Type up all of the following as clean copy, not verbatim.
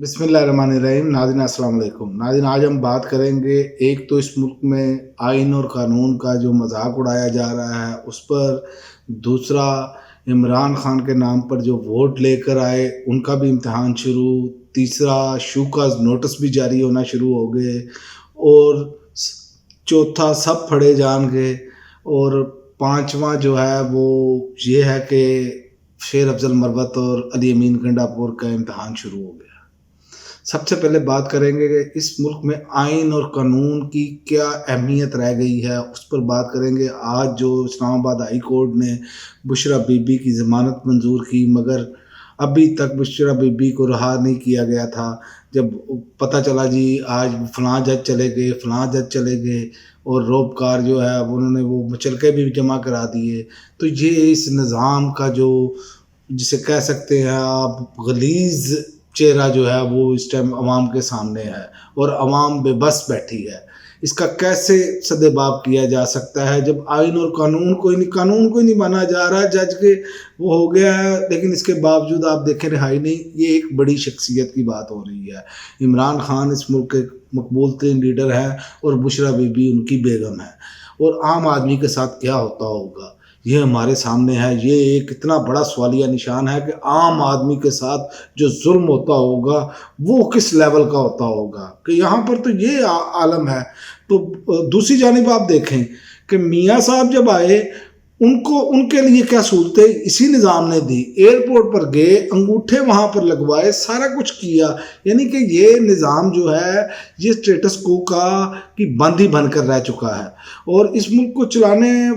बिस्मिल्लाहिर्रहमानिर्रहीम। नाज़रीन अस्सलाम वालेकुम। नाज़रीन, आज हम बात करेंगे, एक तो इस मुल्क में आइन और कानून का जो मजाक उड़ाया जा रहा है उस पर, दूसरा इमरान खान के नाम पर जो वोट लेकर आए उनका भी इम्तहान शुरू, तीसरा शूकाज नोटिस भी जारी होना शुरू हो गए, और चौथा सब फड़े जाएंगे, और पांचवा जो है वो ये है कि शेर अफजल मरवत और अली अमीन गंडापुर का इम्तहान शुरू हो गया। सबसे पहले बात करेंगे कि इस मुल्क में आइन और कानून की क्या अहमियत रह गई है, उस पर बात करेंगे। आज जो इस्लामाबाद हाई कोर्ट ने बुशरा बीबी की ज़मानत मंजूर की, मगर अभी तक बुशरा बीबी को रहा नहीं किया गया था। जब पता चला जी आज फ़लाँ जज चले गए, फ़लाँ जज चले गए, और रोबकार जो है उन्होंने वो मुचलके भी जमा करा दिए, तो ये इस निज़ाम का जो जिसे कह सकते हैं आप गलीज़ चेहरा जो है वो इस टाइम अवाम के सामने है, और अवाम बेबस बैठी है। इसका कैसे सदेबाब किया जा सकता है जब आइन और कानून को ही नहीं माना जा रहा। जज के वो हो गया है, लेकिन इसके बावजूद आप देखें रिहाई नहीं। ये एक बड़ी शख्सियत की बात हो रही है। इमरान खान इस मुल्क के मकबूल तरीन लीडर है, और बुशरा बीबी उनकी बेगम है, और आम आदमी के साथ क्या होता होगा ये हमारे सामने है। ये एक इतना बड़ा सवालिया निशान है कि आम आदमी के साथ जो जुल्म होता होगा वो किस लेवल का होता होगा, कि यहाँ पर तो ये आलम है। तो दूसरी जानिब आप देखें कि मियाँ साहब जब आए, उनको उनके लिए क्या सहूलतें इसी निज़ाम ने दी। एयरपोर्ट पर गए, अंगूठे वहाँ पर लगवाए, सारा कुछ किया। यानी कि ये निज़ाम जो है ये स्टेटस को का की बंदी बनकर रह चुका है, और इस मुल्क को चलाने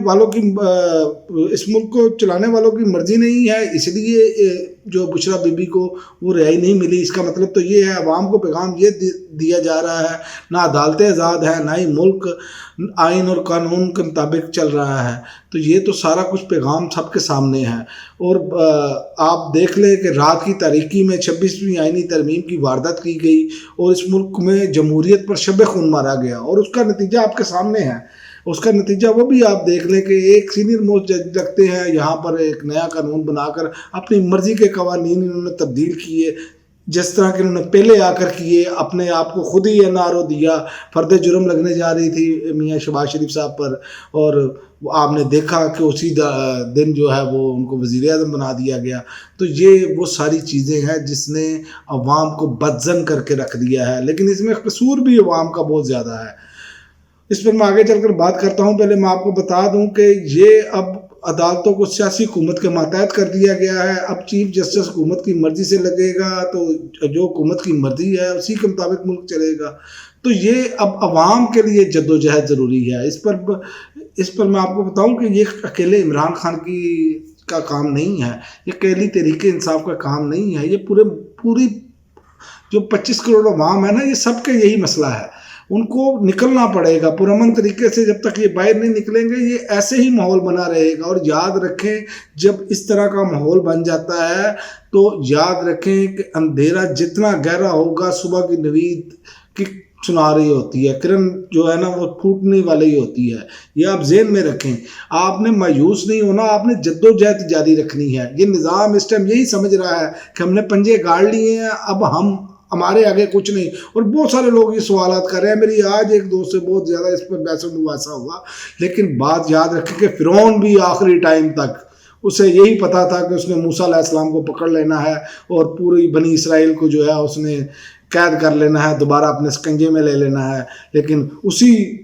वालों की मर्जी नहीं है, इसलिए जो बुशरा बीबी को वो रिहाई नहीं मिली। इसका मतलब तो ये है, अवाम को पैगाम ये दिया जा रहा है, ना अदालतें आज़ाद हैं, ना ही मुल्क आइन और कानून के मुताबिक चल रहा है। तो ये तो सारा कुछ पैगाम सबके सामने है। और आप देख लें कि रात की तारीकी में 26वीं आइनी तरमीम की वारदात की गई, और इस मुल्क में जमहूरियत पर शब खून मारा गया, और उसका नतीजा आपके सामने है। उसका नतीजा वो भी आप देख लें कि एक सीनियर मोस्ट जज लगते हैं, यहाँ पर एक नया कानून बनाकर अपनी मर्जी के कवानीन इन्होंने तब्दील किए, जिस तरह के इन्होंने पहले आकर किए। अपने आप को खुद ही एनआरओ दिया, फर्द जुर्म लगने जा रही थी मियाँ शहबाज शरीफ साहब पर, और आपने देखा कि उसी दिन जो है वो उनको वज़ीर आज़म बना दिया गया। तो ये वो सारी चीज़ें हैं जिसने अवाम को बदज़न करके रख दिया है, लेकिन इसमें कसूर भी अवाम का बहुत ज़्यादा है। इस पर मैं आगे चलकर बात करता हूँ। पहले मैं आपको बता दूँ कि ये अब अदालतों को सियासी हुकूमत के मातहत कर दिया गया है। अब चीफ जस्टिस हुकूमत की मर्ज़ी से लगेगा, तो जो हुकूमत की मर्ज़ी है उसी के मुताबिक मुल्क चलेगा। तो ये अब अवाम के लिए जद्दोजहद ज़रूरी है। इस पर मैं आपको बताऊं कि ये अकेले इमरान खान का काम नहीं है, ये अकेली तहरीक इंसाफ का काम नहीं है। ये पूरी जो 25 करोड़ अवाम है ना, ये सबके यही मसला है। उनको निकलना पड़ेगा पुरअमन तरीके से। जब तक ये बाहर नहीं निकलेंगे ये ऐसे ही माहौल बना रहेगा। और याद रखें, जब इस तरह का माहौल बन जाता है तो याद रखें कि अंधेरा जितना गहरा होगा, सुबह की नवीद की सुना रही होती है, किरण जो है ना वो फूटने वाली ही होती है। ये आप ज़हन में रखें। आपने मायूस नहीं होना, आपने जद्दोजहद जारी रखनी है। ये निज़ाम इस टाइम यही समझ रहा है कि हमने पंजे गाड़ लिए हैं, अब हमारे आगे कुछ नहीं। और बहुत सारे लोग ये सवालात कर रहे हैं। मेरी आज एक दोस्त से बहुत ज़्यादा इस पर बहस मुबासा हुआ, लेकिन बात याद रखें कि फ़िरौन भी आखिरी टाइम तक उसे यही पता था कि उसने मूसा अलैहिस्सलाम को पकड़ लेना है, और पूरी बनी इसराइल को जो है उसने कैद कर लेना है, दोबारा अपने शिकंजे में ले लेना है। लेकिन उसी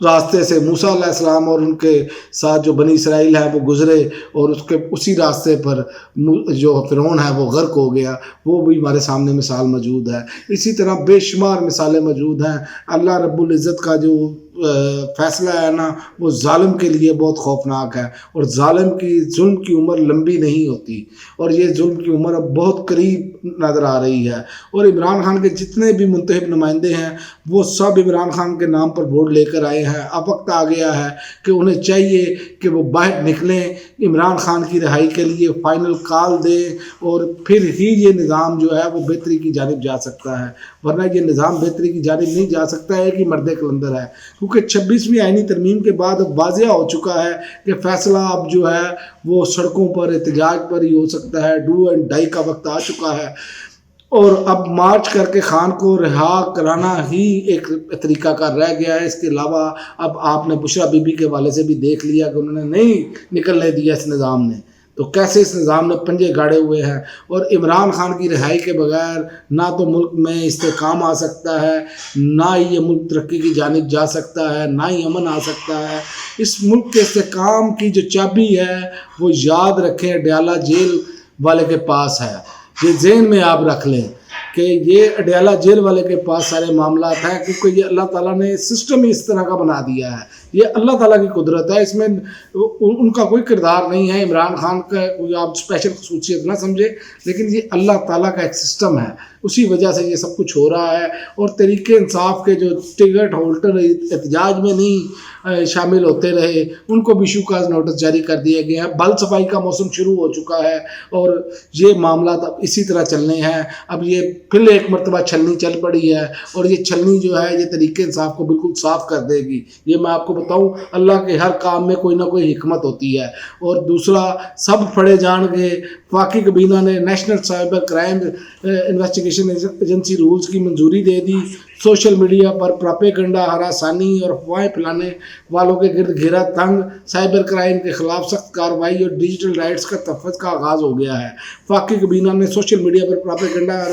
रास्ते से मूसा अलैहिस्सलाम और उनके साथ जो बनी इसराइल है वो गुजरे, और उसी रास्ते पर जो फ़िरौन है वो गर्क हो गया। वो भी हमारे सामने मिसाल मौजूद है। इसी तरह बेशुमार मिसालें मौजूद हैं। अल्लाह रब्बुल इज़्ज़त का जो फ़ैसला है ना, वो ज़ालिम के लिए बहुत खौफनाक है, और ज़ालिम की जुल्म की उम्र लंबी नहीं होती, और ये जुल्म की उम्र अब बहुत करीब नज़र आ रही है। और इमरान खान के जितने भी मुंतखब नुमाइंदे हैं वो सब इमरान खान के नाम पर वोट लेकर आए हैं। अब वक्त आ गया है कि उन्हें चाहिए कि वो बाहर निकलें, इमरान खान की रिहाई के लिए फ़ाइनल कॉल दें, और फिर ही ये निज़ाम जो है वो बेहतरी की जानिब जा सकता है। वरना ये निज़ाम बेहतरी की जानिब नहीं जा सकता है कि मर्द कलंदर है। क्योंकि 26वीं आइनी तरमीम के बाद अब वाज़िया हो चुका है कि फ़ैसला अब जो है वो सड़कों पर एहतजाज पर ही हो सकता है। डू एंड डाई का वक्त आ चुका है। اور اب مارچ کر کے خان کو رہا کرانا ہی ایک طریقہ کار رہ گیا ہے. اس کے علاوہ اب آپ نے بشریٰ بی بی کے حوالے سے بھی دیکھ لیا کہ انہوں نے نہیں نکلنے دیا اس نظام نے، تو کیسے اس نظام نے پنجے گاڑے ہوئے ہیں. اور عمران خان کی رہائی کے بغیر نہ تو ملک میں استحکام آ سکتا ہے، نہ ہی یہ ملک ترقی کی جانب جا سکتا ہے، نہ ہی امن آ سکتا ہے. اس ملک کے استحکام کی جو چابی ہے وہ یاد رکھیں اڈیالہ جیل والے کے پاس ہے. یہ ذہن میں آپ رکھ لیں کہ یہ اڈیالہ جیل والے کے پاس سارے معاملات ہیں، کیونکہ یہ اللہ تعالیٰ نے سسٹم ہی اس طرح کا بنا دیا ہے. یہ اللہ تعالیٰ کی قدرت ہے، اس میں ان کا کوئی کردار نہیں ہے. عمران خان کا کوئی آپ اسپیشل خصوصیت نہ سمجھے، لیکن یہ اللہ تعالیٰ کا ایک سسٹم ہے، اسی وجہ سے یہ سب کچھ ہو رہا ہے. اور تحریک انصاف کے جو ٹکٹ ہولڈر احتجاج میں نہیں شامل ہوتے رہے ان کو بھی شوکاز نوٹس جاری کر دیے گئے ہیں. بل صفائی کا موسم شروع ہو چکا ہے اور یہ معاملات اب اسی طرح چلنے ہیں. اب یہ پھر ایک مرتبہ چھلنی چل پڑی ہے اور یہ چھلنی جو ہے یہ تحریک انصاف کو بالکل صاف کر دے گی. یہ میں آپ کو بتاؤں، اللہ کے ہر کام میں کوئی نہ کوئی حکمت ہوتی ہے. اور دوسرا، سب پڑھے جان گے وفاقی کابینہ نے national cyber crime investigation agency rules کی منظوری دے دی. سوشل میڈیا پر پراپیگنڈا، ہراسانی اور افواہیں پھیلانے والوں کے گرد گھیرا تنگ، سائبر کرائم کے خلاف سخت کارروائی اور ڈیجیٹل رائٹس کا تحفظ کا آغاز ہو گیا ہے. وفاقی کابینہ نے سوشل میڈیا پر پراپیگنڈا،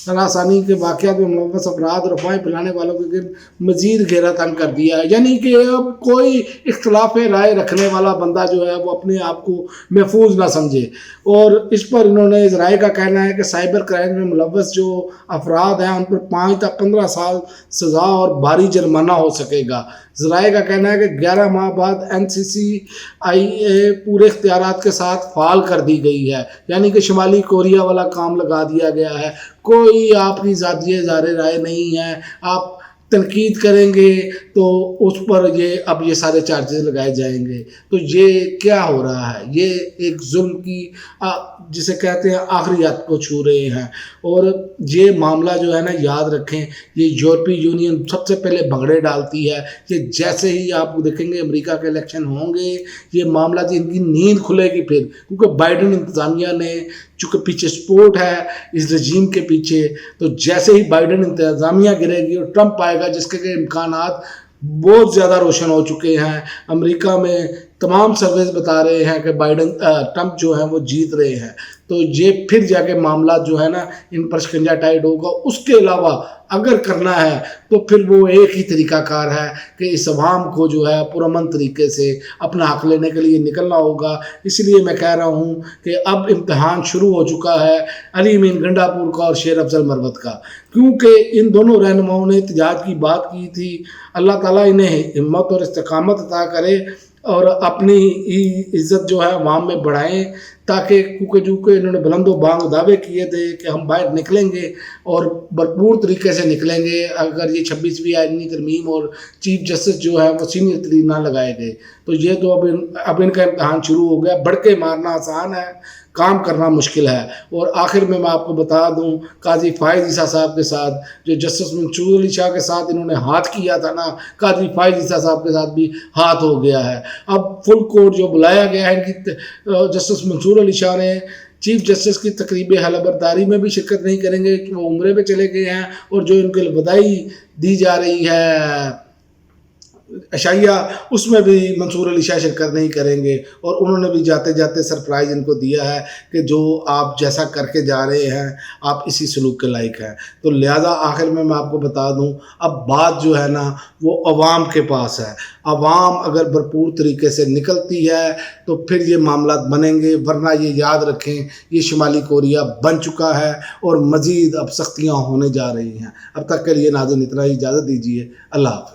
ہراسانی کے واقعات میں ملوث افراد اور افواہیں پھیلانے والوں کے گرد مزید گھیرا تنگ کر دیا ہے. یعنی کہ اب کوئی اختلاف رائے رکھنے والا بندہ جو ہے وہ اپنے آپ کو محفوظ نہ سمجھے. اور اس پر انہوں نے ذرائع کا کہنا ہے کہ سائبر کرائم میں ملوث جو افراد ہیں ان پر 5 تا 15 سال سزا اور بھاری جرمانہ ہو سکے گا. ذرائع کا کہنا ہے کہ 11 ماہ بعد NCCIA پورے اختیارات کے ساتھ فعال کر دی گئی ہے. یعنی کہ شمالی کوریا والا کام لگا دیا گیا ہے. کوئی آپ کی ذاتی اظہار رائے نہیں ہے، آپ تنقید کریں گے تو اس پر یہ سارے چارجز لگائے جائیں گے. تو یہ کیا ہو رہا ہے؟ یہ ایک ظلم کی جسے کہتے ہیں آخریت کو چھو رہے ہیں. اور یہ معاملہ جو ہے نا، یاد رکھیں، یہ یورپی یونین سب سے پہلے بھنگڑے ڈالتی ہے. یہ جیسے ہی آپ دیکھیں گے امریکہ کے الیکشن ہوں گے، یہ معاملہ ان کی نیند کھلے گی پھر، کیونکہ بائیڈن انتظامیہ نے چونکہ پیچھے سپورٹ ہے اس رجیم کے پیچھے، تو جیسے ہی بائیڈن انتظامیہ گرے گی اور ٹرمپ آئے گا، جس کے امکانات بہت زیادہ روشن ہو چکے ہیں. امریکہ میں تمام سرویز بتا رہے ہیں کہ ٹرمپ جو ہیں وہ جیت رہے ہیں. تو یہ پھر جا کے معاملات جو ہے نا ان پر شکنجہ ٹائٹ ہوگا. اس کے علاوہ اگر کرنا ہے تو پھر وہ ایک ہی طریقہ کار ہے کہ اس عوام کو جو ہے پرامن طریقے سے اپنا حق لینے کے لیے نکلنا ہوگا. اس لیے میں کہہ رہا ہوں کہ اب امتحان شروع ہو چکا ہے علی امین گنڈا پور کا اور شیر افضل مروت کا، کیونکہ ان دونوں رہنماؤں نے احتجاج کی بات کی تھی. اللہ تعالیٰ انہیں ہمت اور استقامت عطا کرے اور اپنی عزت جو ہے عوام میں بڑھائیں، تاکہ کیونکہ انہوں نے بلند و بانگ دعوے کیے تھے کہ ہم باہر نکلیں گے اور بھرپور طریقے سے نکلیں گے اگر یہ 26ویں آئینی ترمیم اور چیف جسٹس جو ہے وہ سینئر ترین نہ لگائے گئے. تو یہ تو اب ان کا امتحان شروع ہو گیا. بڑھ کے مارنا آسان ہے، کام کرنا مشکل ہے. اور آخر میں آپ کو بتا دوں، قاضی فائز عیسیٰ صاحب کے ساتھ جو جسٹس منصور علی شاہ کے ساتھ انہوں نے ہاتھ کیا تھا نا، قاضی فائز عیسیٰ صاحب کے ساتھ بھی ہاتھ ہو گیا ہے. اب فل کورٹ جو بلایا گیا ہے ان کی، جسٹس منصور علی شاہ نے چیف جسٹس کی تقریب حلف برداری میں بھی شرکت نہیں کریں گے، وہ عمرے پہ چلے گئے ہیں. اور جو ان کے بدائی دی جا رہی ہے عشائیہ، اس میں بھی منصور علی شاہ شرکت نہیں کریں گے. اور انہوں نے بھی جاتے جاتے سرپرائز ان کو دیا ہے کہ جو آپ جیسا کر کے جا رہے ہیں آپ اسی سلوک کے لائق ہیں. تو لہذا آخر میں آپ کو بتا دوں، اب بات جو ہے نا وہ عوام کے پاس ہے. عوام اگر بھرپور طریقے سے نکلتی ہے تو پھر یہ معاملات بنیں گے، ورنہ یہ یاد رکھیں یہ شمالی کوریا بن چکا ہے اور مزید اب سختیاں ہونے جا رہی ہیں. اب تک کے لیے ناظرین اتنا ہی، اجازت دیجیے. اللہ حافظ.